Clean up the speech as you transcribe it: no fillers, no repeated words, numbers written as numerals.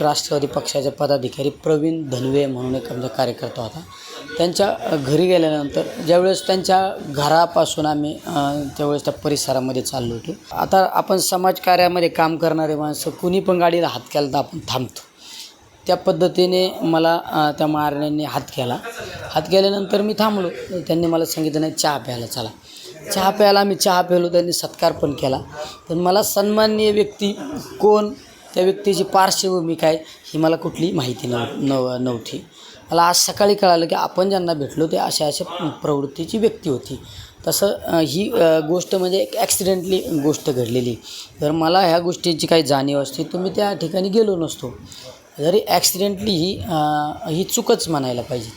राष्ट्रवादी पक्षाचे पदाधिकारी प्रवीण धनवे म्हणून एक आमचा कार्यकर्ता होता. त्यांच्या घरी गेल्यानंतर ज्यावेळेस त्यांच्या घरापासून आम्ही त्यावेळेस त्या परिसरामध्ये चाललो होतो. आता आपण समाजकार्यामध्ये काम करणारे माणसं कुणी पण गाडीला हात केला तर आपण थांबतो. त्या पद्धतीने मला त्या मारण्याने हात केल्यानंतर मी थांबलो. त्यांनी मला सांगितलं नाही चहा प्यायला चला. चहा प्यायला आम्ही चहा प्यायलो. त्यांनी सत्कार पण केला. पण मला सन्माननीय व्यक्ती कोण, त्या व्यक्तीची पार्श्वभूमी काय ही मला कुठली माहिती नव्हती. मला आज सकाळी कळालं की आपण ज्यांना भेटलो ते अशा प्रवृत्तीची व्यक्ती होती. तसं ही गोष्ट म्हणजे एक ॲक्सिडेंटली गोष्ट घडलेली. जर मला ह्या गोष्टीची काही जाणीव असती तर मी त्या ठिकाणी गेलो नसतो. जरी ॲक्सिडेंटली ही चूकच म्हणायला पाहिजे.